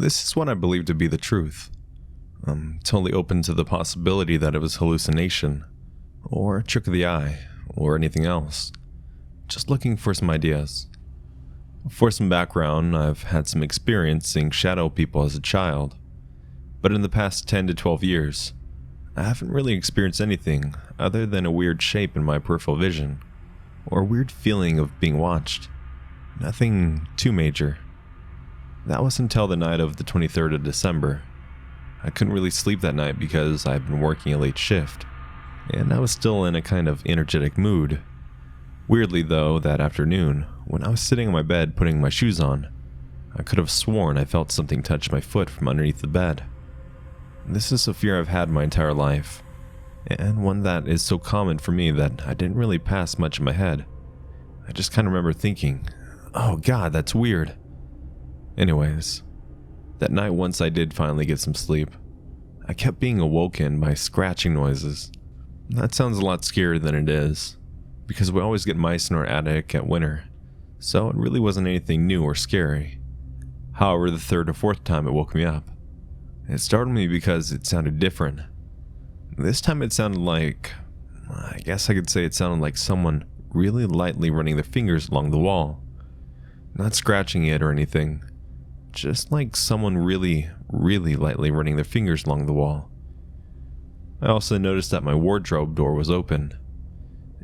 This is what I believe to be the truth. I'm totally open to the possibility that it was hallucination, or a trick of the eye, or anything else. Just looking for some ideas. For some background, I've had some experience seeing shadow people as a child, but in the past 10 to 12 years, I haven't really experienced anything other than a weird shape in my peripheral vision, or a weird feeling of being watched. Nothing too major. That was until the night of the 23rd of December. I couldn't really sleep that night because I'd been working a late shift, and I was still in a kind of energetic mood. Weirdly though, that afternoon, when I was sitting on my bed putting my shoes on, I could have sworn I felt something touch my foot from underneath the bed. This is a fear I've had my entire life, and one that is so common for me that I didn't really pass much in my head. I just kind of remember thinking, oh god, that's weird. Anyways, that night once I did finally get some sleep, I kept being awoken by scratching noises. That sounds a lot scarier than it is, because we always get mice in our attic at winter, so it really wasn't anything new or scary. However, the third or fourth time it woke me up. It startled me because it sounded different. This time it sounded like, I guess I could say it sounded like someone really lightly running their fingers along the wall. Not scratching it or anything, just like someone really lightly running their fingers along the wall. I also noticed that my wardrobe door was open.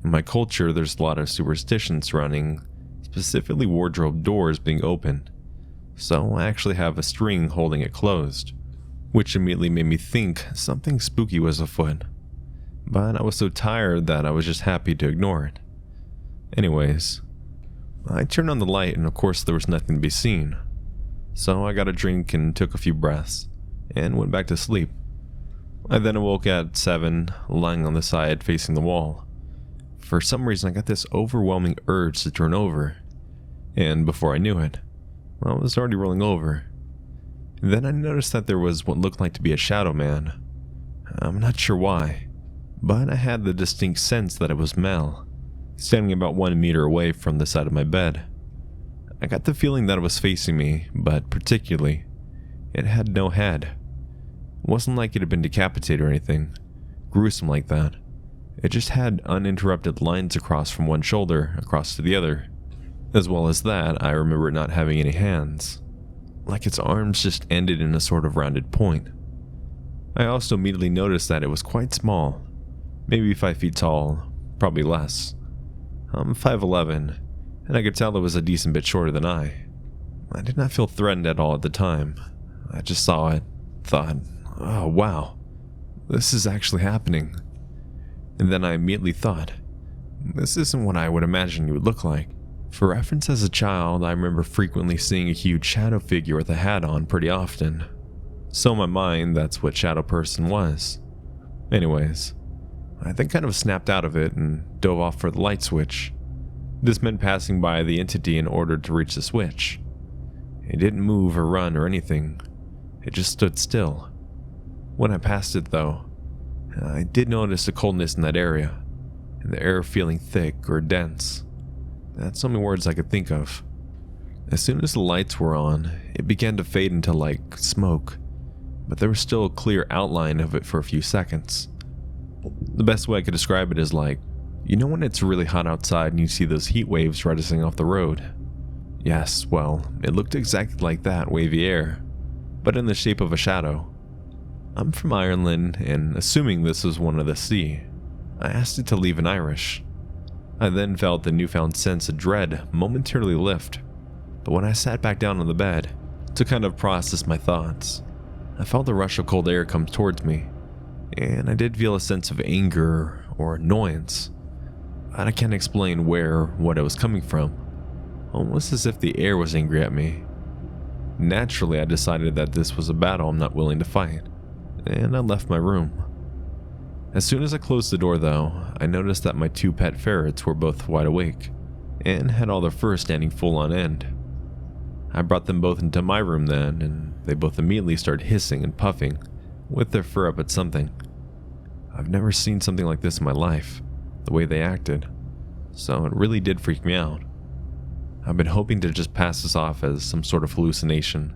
In my culture, there's a lot of superstition surrounding specifically wardrobe doors being open, so I actually have a string holding it closed, which immediately made me think something spooky was afoot, but I was so tired that I was just happy to ignore it. Anyways, I turned on the light and of course there was nothing to be seen, so I got a drink and took a few breaths, and went back to sleep. I then awoke at 7, lying on the side facing the wall. For some reason I got this overwhelming urge to turn over, and before I knew it, I was already rolling over. Then I noticed that there was what looked like to be a shadow man. I'm not sure why, but I had the distinct sense that it was Mel, standing about 1 meter away from the side of my bed. I got the feeling that it was facing me, but particularly, it had no head. It wasn't like it had been decapitated or anything gruesome like that. It just had uninterrupted lines across from one shoulder across to the other. As well as that, I remember it not having any hands, like its arms just ended in a sort of rounded point. I also immediately noticed that it was quite small, maybe 5 feet tall, probably less. I'm 5'11", and I could tell it was a decent bit shorter than I. I did not feel threatened at all at the time. I just saw it, thought, oh wow, this is actually happening. And then I immediately thought, this isn't what I would imagine you would look like. For reference, as a child, I remember frequently seeing a huge shadow figure with a hat on pretty often. So in my mind, that's what shadow person was. Anyways, I then kind of snapped out of it and dove off for the light switch. This meant passing by the entity in order to reach the switch. It didn't move or run or anything. It just stood still. When I passed it though, I did notice a coldness in that area, and the air feeling thick or dense. That's the only words I could think of. As soon as the lights were on, it began to fade into like smoke, but there was still a clear outline of it for a few seconds. The best way I could describe it is like, you know when it's really hot outside and you see those heat waves rising off the road? Yes, well, it looked exactly like that wavy air, but in the shape of a shadow. I'm from Ireland, and assuming this was one of the sea, I asked it to leave in Irish. I then felt the newfound sense of dread momentarily lift, but when I sat back down on the bed to kind of process my thoughts, I felt the rush of cold air come towards me, and I did feel a sense of anger or annoyance, but I can't explain where or what it was coming from, almost as if the air was angry at me. Naturally, I decided that this was a battle I'm not willing to fight, and I left my room. As soon as I closed the door though, I noticed that my 2 pet ferrets were both wide awake, and had all their fur standing full on end. I brought them both into my room then, and they both immediately started hissing and puffing, with their fur up at something. I've never seen something like this in my life, the way they acted, so it really did freak me out. I've been hoping to just pass this off as some sort of hallucination,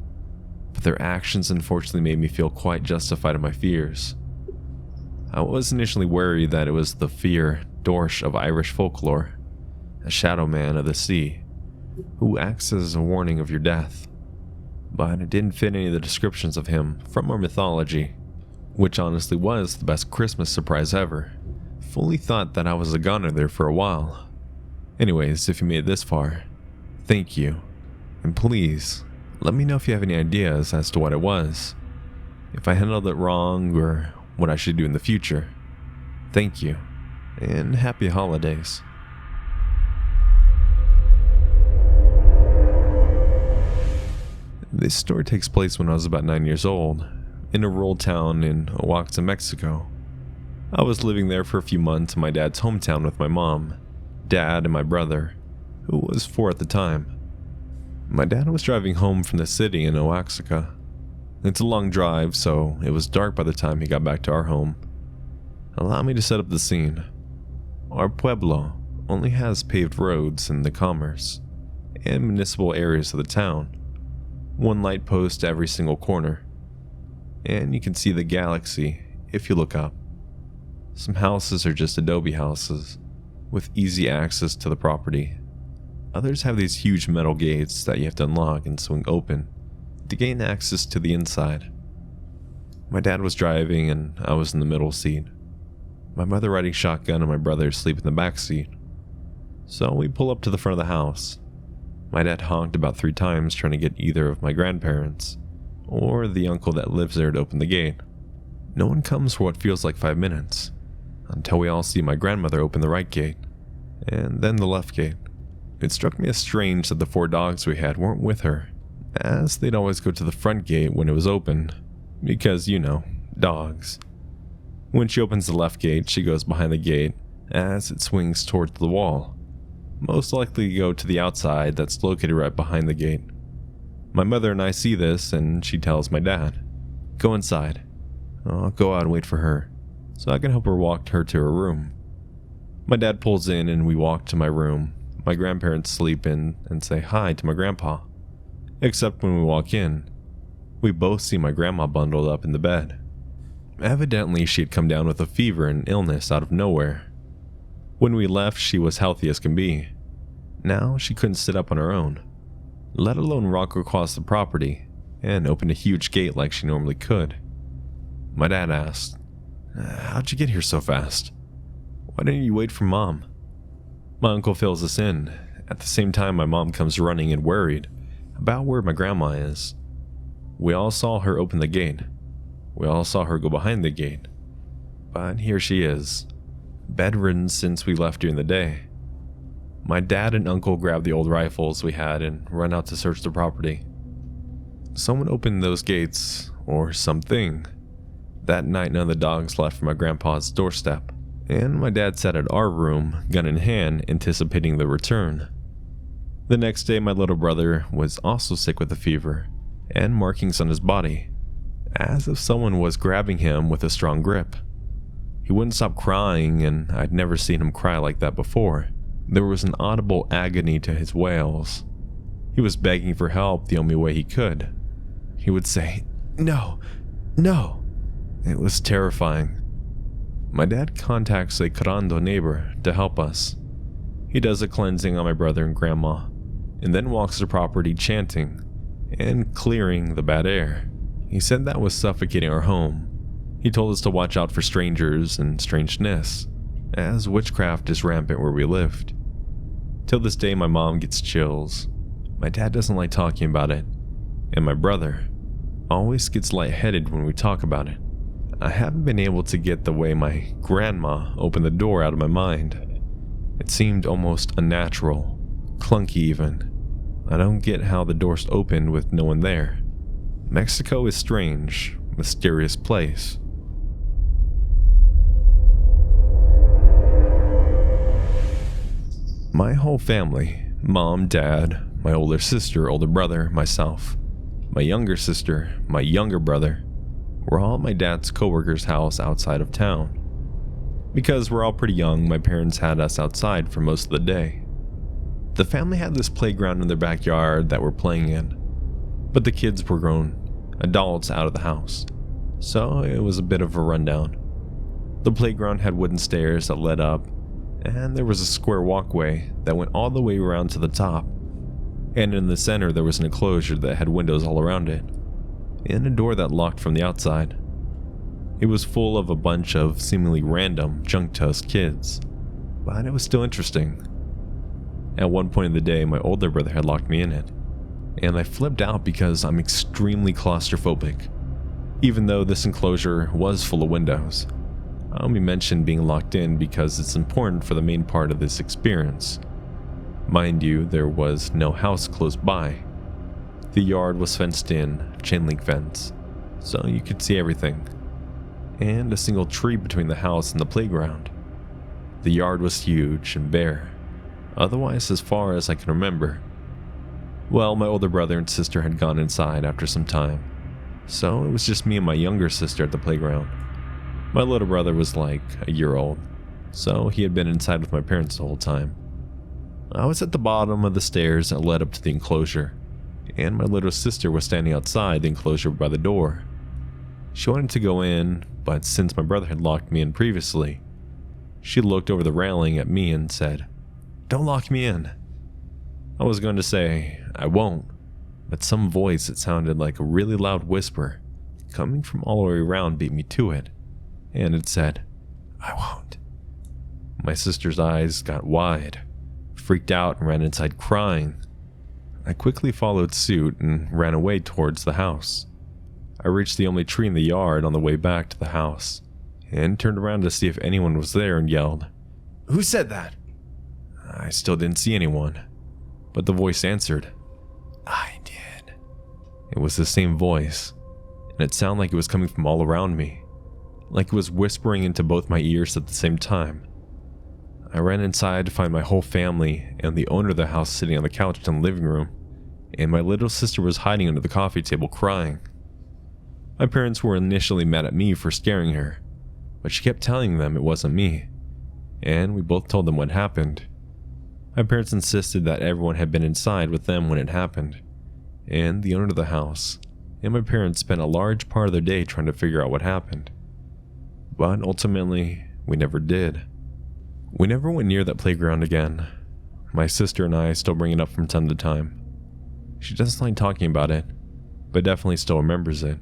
but their actions unfortunately made me feel quite justified in my fears. I was initially worried that it was the Fear Dorsch of Irish folklore, a shadow man of the sea, who acts as a warning of your death. But it didn't fit any of the descriptions of him from our mythology, which honestly was the best Christmas surprise ever. Fully thought that I was a goner there for a while. Anyways, if you made it this far, thank you. And please, let me know if you have any ideas as to what it was, if I handled it wrong, or what I should do in the future. Thank you, and happy holidays. This story takes place when I was about 9 years old, in a rural town in Oaxaca, Mexico. I was living there for a few months in my dad's hometown with my mom, dad, and my brother, who was 4 at the time. My dad was driving home from the city in Oaxaca. It's a long drive, so it was dark by the time he got back to our home. Allow me to set up the scene. Our pueblo only has paved roads in the commerce and municipal areas of the town. 1 light post every single corner, and you can see the galaxy if you look up. Some houses are just adobe houses with easy access to the property. Others have these huge metal gates that you have to unlock and swing open to gain access to the inside. My dad was driving and I was in the middle seat, my mother riding shotgun and my brother asleep in the back seat. So we pull up to the front of the house. My dad honked about 3 times trying to get either of my grandparents or the uncle that lives there to open the gate. No one comes for what feels like 5 minutes, until we all see my grandmother open the right gate, and then the left gate. It struck me as strange that the 4 dogs we had weren't with her, as they'd always go to the front gate when it was open, because, you know, dogs. When she opens the left gate, she goes behind the gate as it swings towards the wall, most likely to go to the outside that's located right behind the gate. My mother and I see this, and she tells my dad, "Go inside. I'll go out and wait for her, so I can help her walk her to her room." My dad pulls in and we walk to my room. My grandparents sleep in and say hi to my grandpa. Except when we walk in, we both see my grandma bundled up in the bed. Evidently, she had come down with a fever and illness out of nowhere. When we left, she was healthy as can be. Now she couldn't sit up on her own, let alone walk across the property and open a huge gate like she normally could. My dad asked, "How'd you get here so fast? Why didn't you wait for Mom?" My uncle fills us in. At the same time, my mom comes running and worried about where my grandma is. We all saw her open the gate. We all saw her go behind the gate. But here she is, bedridden since we left during the day. My dad and uncle grab the old rifles we had and run out to search the property. Someone opened those gates, or something. That night, none of the dogs left from my grandpa's doorstep, and my dad sat at our room, gun in hand, anticipating the return. The next day, my little brother was also sick with a fever and markings on his body, as if someone was grabbing him with a strong grip. He wouldn't stop crying, and I'd never seen him cry like that before. There was an audible agony to his wails. He was begging for help the only way he could. He would say, "No, no." It was terrifying. My dad contacts a curando neighbor to help us. He does a cleansing on my brother and grandma, and then walks the property chanting and clearing the bad air. He said that was suffocating our home. He told us to watch out for strangers and strangeness, as witchcraft is rampant where we lived. Till this day, my mom gets chills. My dad doesn't like talking about it, and my brother always gets lightheaded when we talk about it. I haven't been able to get the way my grandma opened the door out of my mind. It seemed almost unnatural, clunky even. I don't get how the doors opened with no one there. Mexico is a strange, mysterious place. My whole family, mom, dad, my older sister, older brother, myself, my younger sister, my younger brother, we're all at my dad's coworker's house outside of town. Because we're all pretty young, my parents had us outside for most of the day. The family had this playground in their backyard that we're playing in, but the kids were grown adults out of the house, so it was a bit of a rundown. The playground had wooden stairs that led up, and there was a square walkway that went all the way around to the top. And in the center there was an enclosure that had windows all around it, and a door that locked from the outside. It was full of a bunch of seemingly random, junk-tusked kids, but it was still interesting. At one point in the day, my older brother had locked me in it, and I flipped out because I'm extremely claustrophobic, even though this enclosure was full of windows. I only mention being locked in because it's important for the main part of this experience. Mind you, there was no house close by. The yard was fenced in, chain link fence, so you could see everything, and a single tree between the house and the playground. The yard was huge and bare, otherwise as far as I can remember. Well, my older brother and sister had gone inside after some time, so it was just me and my younger sister at the playground. My little brother was like a year old, so he had been inside with my parents the whole time. I was at the bottom of the stairs that led up to the enclosure, and my little sister was standing outside the enclosure by the door. She wanted to go in, but since my brother had locked me in previously, she looked over the railing at me and said, "Don't lock me in." I was going to say, "I won't," but some voice that sounded like a really loud whisper coming from all the way around beat me to it, and it said, "I won't." My sister's eyes got wide, freaked out, and ran inside crying. I quickly followed suit and ran away towards the house. I reached the only tree in the yard on the way back to the house, and turned around to see if anyone was there and yelled, "Who said that?" I still didn't see anyone, but the voice answered, "I did." It was the same voice, and it sounded like it was coming from all around me, like it was whispering into both my ears at the same time. I ran inside to find my whole family and the owner of the house sitting on the couch in the living room, and my little sister was hiding under the coffee table crying. My parents were initially mad at me for scaring her, but she kept telling them it wasn't me, and we both told them what happened. My parents insisted that everyone had been inside with them when it happened, and the owner of the house and my parents spent a large part of their day trying to figure out what happened. But ultimately, we never did. We never went near that playground again. My sister and I still bring it up from time to time. She doesn't like talking about it, but definitely still remembers it.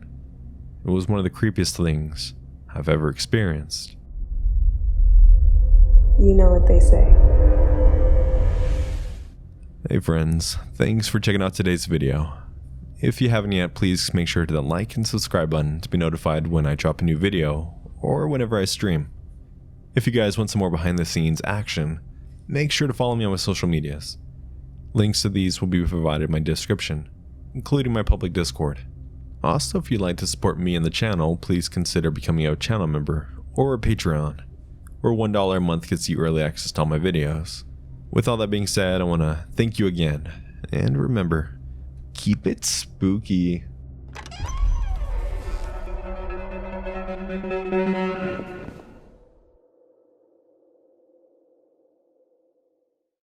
It was one of the creepiest things I've ever experienced. You know what they say. Hey friends, thanks for checking out today's video. If you haven't yet, please make sure to hit the like and subscribe button to be notified when I drop a new video or whenever I stream. If you guys want some more behind the scenes action, make sure to follow me on my social medias. Links to these will be provided in my description, including my public Discord. Also, if you'd like to support me and the channel, please consider becoming a channel member or a Patreon, where $1 a month gets you early access to all my videos. With all that being said, I want to thank you again, and remember, keep it spooky.